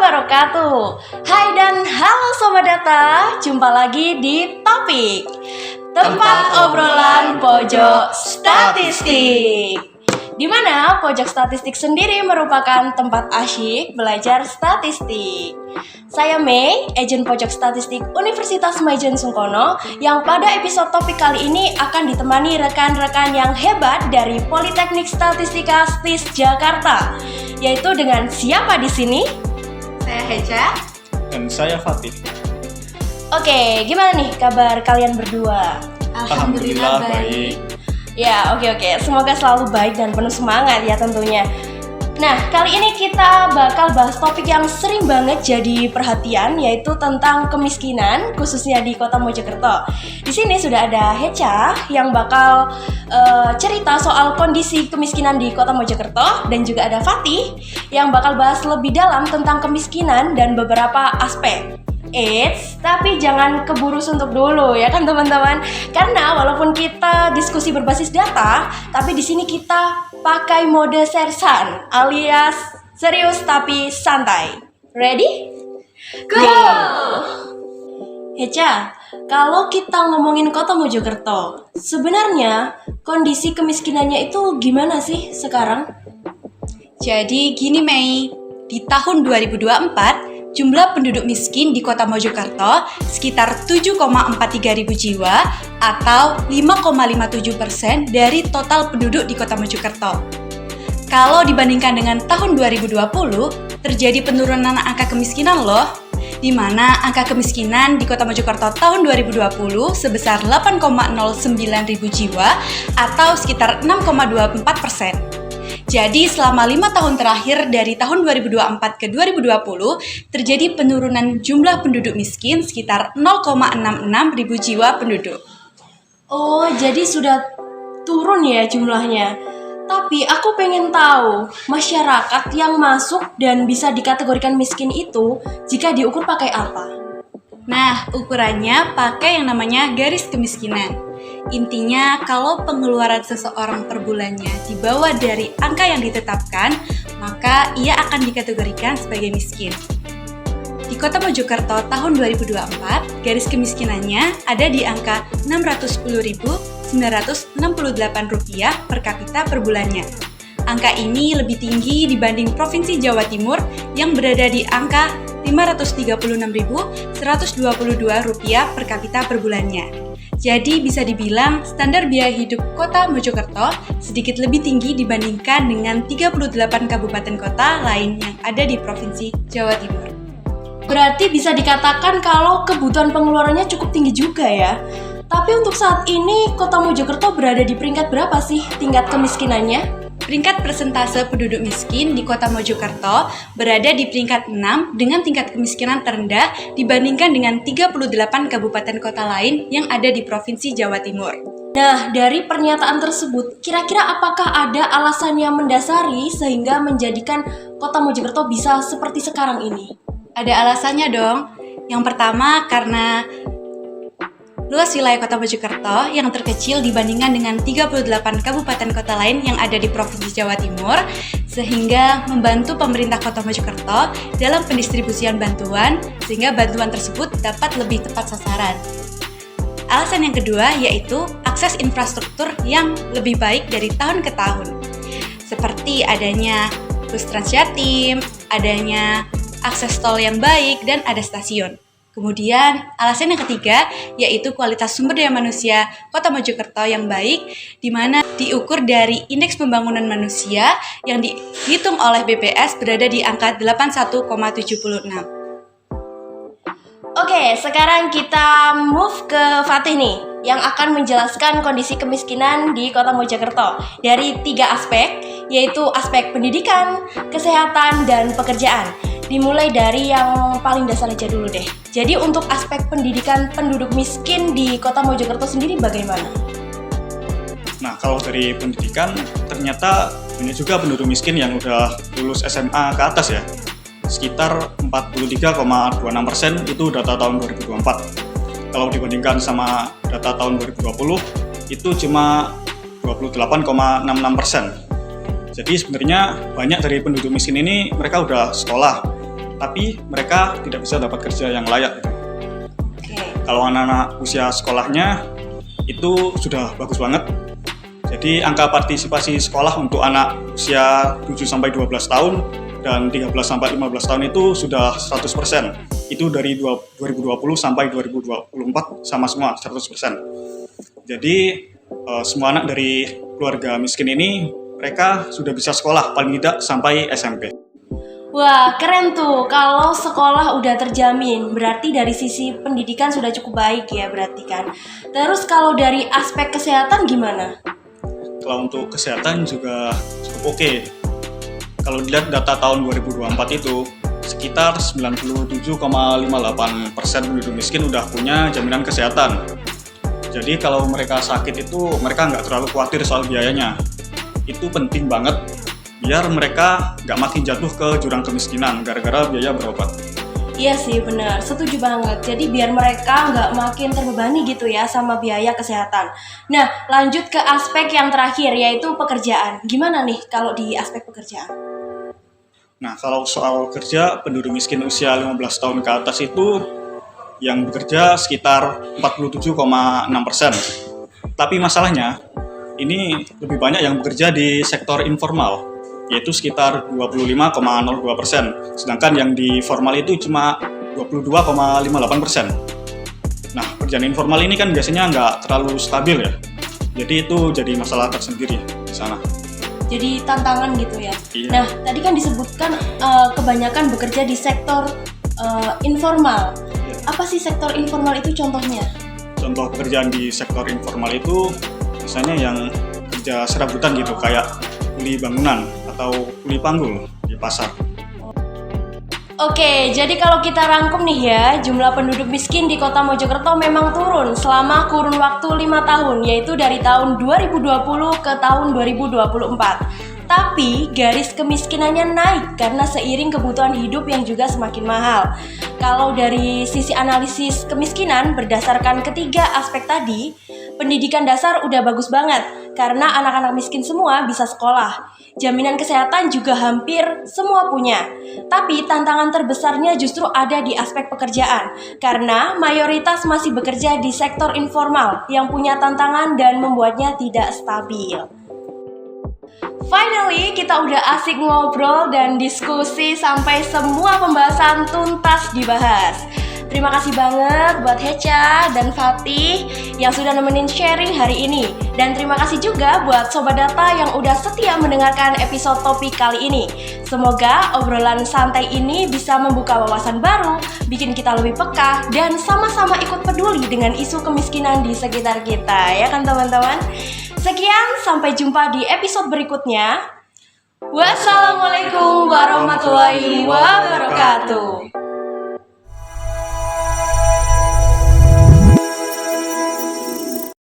wabarakatuh. Hai dan halo Sobat Data, jumpa lagi di Topik Tempat obrolan pojok statistik, di mana pojok statistik sendiri merupakan tempat asyik belajar statistik. Saya Mei, agen pojok statistik Universitas Maijen Sungkono, yang pada episode topik kali ini akan ditemani rekan-rekan yang hebat dari Politeknik Statistika STIS Jakarta, yaitu dengan siapa di sini? Saya Heca. Dan saya Fatih. Oke, gimana nih kabar kalian berdua? Alhamdulillah baik. Ya, oke. Semoga selalu baik dan penuh semangat ya tentunya. Nah, kali ini kita bakal bahas topik yang sering banget jadi perhatian, yaitu tentang kemiskinan, khususnya di Kota Mojokerto. Di sini sudah ada Heca yang bakal cerita soal kondisi kemiskinan di Kota Mojokerto, dan juga ada Fatih yang bakal bahas lebih dalam tentang kemiskinan dan beberapa aspek. Tapi jangan keburu suntuk dulu ya kan teman-teman. Karena walaupun kita diskusi berbasis data, tapi di sini kita pakai mode sersan alias serius tapi santai. Ready? Go! Heca, kalau kita ngomongin Kota Mojokerto, sebenarnya kondisi kemiskinannya itu gimana sih sekarang? Jadi gini Mei, di tahun 2024 jumlah penduduk miskin di Kota Mojokerto sekitar 7,43 ribu jiwa atau 5,57% dari total penduduk di Kota Mojokerto. Kalau dibandingkan dengan tahun 2020, terjadi penurunan angka kemiskinan loh, di mana angka kemiskinan di Kota Mojokerto tahun 2020 sebesar 8,09 ribu jiwa atau sekitar 6,24%. Jadi selama 5 tahun terakhir dari tahun 2024 ke 2020 terjadi penurunan jumlah penduduk miskin sekitar 0,66 ribu jiwa penduduk. Oh, jadi sudah turun ya jumlahnya. Tapi aku pengen tahu, masyarakat yang masuk dan bisa dikategorikan miskin itu jika diukur pakai apa? Nah, ukurannya pakai yang namanya garis kemiskinan. Intinya, kalau pengeluaran seseorang per bulannya di bawah dari angka yang ditetapkan, maka ia akan dikategorikan sebagai miskin. Di Kota Mojokerto tahun 2024, garis kemiskinannya ada di angka Rp610.968 per kapita per bulannya. Angka ini lebih tinggi dibanding Provinsi Jawa Timur yang berada di angka Rp536.122 per kapita per bulannya. Jadi bisa dibilang standar biaya hidup Kota Mojokerto sedikit lebih tinggi dibandingkan dengan 38 kabupaten kota lain yang ada di Provinsi Jawa Timur. Berarti bisa dikatakan kalau kebutuhan pengeluarannya cukup tinggi juga ya. Tapi untuk saat ini Kota Mojokerto berada di peringkat berapa sih tingkat kemiskinannya? Peringkat persentase penduduk miskin di Kota Mojokerto berada di peringkat 6 dengan tingkat kemiskinan terendah dibandingkan dengan 38 kabupaten kota lain yang ada di Provinsi Jawa Timur. Nah, dari pernyataan tersebut, kira-kira apakah ada alasan yang mendasari sehingga menjadikan Kota Mojokerto bisa seperti sekarang ini? Ada alasannya dong. Yang pertama karena luas wilayah Kota Mojokerto yang terkecil dibandingkan dengan 38 kabupaten kota lain yang ada di Provinsi Jawa Timur, sehingga membantu pemerintah Kota Mojokerto dalam pendistribusian bantuan, sehingga bantuan tersebut dapat lebih tepat sasaran. Alasan yang kedua yaitu akses infrastruktur yang lebih baik dari tahun ke tahun, seperti adanya bus Transjatim, adanya akses tol yang baik, dan ada stasiun. Kemudian, alasan yang ketiga yaitu kualitas sumber daya manusia Kota Mojokerto yang baik, di mana diukur dari Indeks Pembangunan Manusia yang dihitung oleh BPS berada di angka 81,76. Oke, sekarang kita move ke Fatih nih, yang akan menjelaskan kondisi kemiskinan di Kota Mojokerto dari 3 aspek, yaitu aspek pendidikan, kesehatan, dan pekerjaan. Dimulai dari yang paling dasar aja dulu deh. Jadi untuk aspek pendidikan penduduk miskin di Kota Mojokerto sendiri bagaimana? Nah, kalau dari pendidikan, ternyata banyak juga penduduk miskin yang udah lulus SMA ke atas ya. Sekitar 43,26% itu data tahun 2024. Kalau dibandingkan sama data tahun 2020, itu cuma 28,66%. Jadi sebenarnya banyak dari penduduk miskin ini mereka udah sekolah, tapi mereka tidak bisa dapat kerja yang layak gitu. Oke. Kalau anak-anak usia sekolahnya itu sudah bagus banget. Jadi angka partisipasi sekolah untuk anak usia 7-12 tahun dan 13-15 tahun itu sudah 100%. Itu dari 2020 sampai 2024 sama semua 100%. Jadi semua anak dari keluarga miskin ini mereka sudah bisa sekolah paling tidak sampai SMP. Wah, keren tuh. Kalau sekolah udah terjamin, berarti dari sisi pendidikan sudah cukup baik ya berarti kan. Terus kalau dari aspek kesehatan gimana? Kalau untuk kesehatan juga cukup oke. Kalau dilihat data tahun 2024 itu, sekitar 97,58% penduduk miskin udah punya jaminan kesehatan. Jadi kalau mereka sakit itu, mereka nggak terlalu khawatir soal biayanya. Itu penting banget biar mereka nggak makin jatuh ke jurang kemiskinan gara-gara biaya berobat. Iya sih, benar. Setuju banget. Jadi biar mereka nggak makin terbebani gitu ya sama biaya kesehatan. Nah, lanjut ke aspek yang terakhir, yaitu pekerjaan. Gimana nih kalau di aspek pekerjaan? Nah, kalau soal kerja, penduduk miskin usia 15 tahun ke atas itu yang bekerja sekitar 47,6%. Tapi masalahnya, ini lebih banyak yang bekerja di sektor informal, yaitu sekitar 25,02%. Sedangkan yang di formal itu cuma 22,58%. Nah, pekerjaan informal ini kan biasanya nggak terlalu stabil ya. Jadi itu jadi masalah tersendiri di sana. Jadi tantangan gitu ya. Iya. Nah, tadi kan disebutkan kebanyakan bekerja di sektor informal. Iya. Apa sih sektor informal itu contohnya? Contoh pekerjaan di sektor informal itu misalnya yang kerja serabutan gitu, kayak kuli bangunan atau kuli panggul di pasar. Oke, jadi kalau kita rangkum nih ya, jumlah penduduk miskin di kota Mojokerto memang turun selama kurun waktu 5 tahun, yaitu dari tahun 2020 ke tahun 2024. Tapi garis kemiskinannya naik karena seiring kebutuhan hidup yang juga semakin mahal. Kalau dari sisi analisis kemiskinan berdasarkan ketiga aspek tadi, pendidikan dasar udah bagus banget karena anak-anak miskin semua bisa sekolah. Jaminan kesehatan juga hampir semua punya. Tapi tantangan terbesarnya justru ada di aspek pekerjaan karena mayoritas masih bekerja di sektor informal yang punya tantangan dan membuatnya tidak stabil. Finally, kita udah asik ngobrol dan diskusi sampai semua pembahasan tuntas dibahas. Terima kasih banget buat Hecha dan Fatih yang sudah nemenin sharing hari ini. Dan terima kasih juga buat Sobat Data yang udah setia mendengarkan episode topik kali ini. Semoga obrolan santai ini bisa membuka wawasan baru, bikin kita lebih peka, dan sama-sama ikut peduli dengan isu kemiskinan di sekitar kita. Ya kan teman-teman? Sekian, sampai jumpa di episode berikutnya. Wassalamualaikum warahmatullahi wabarakatuh.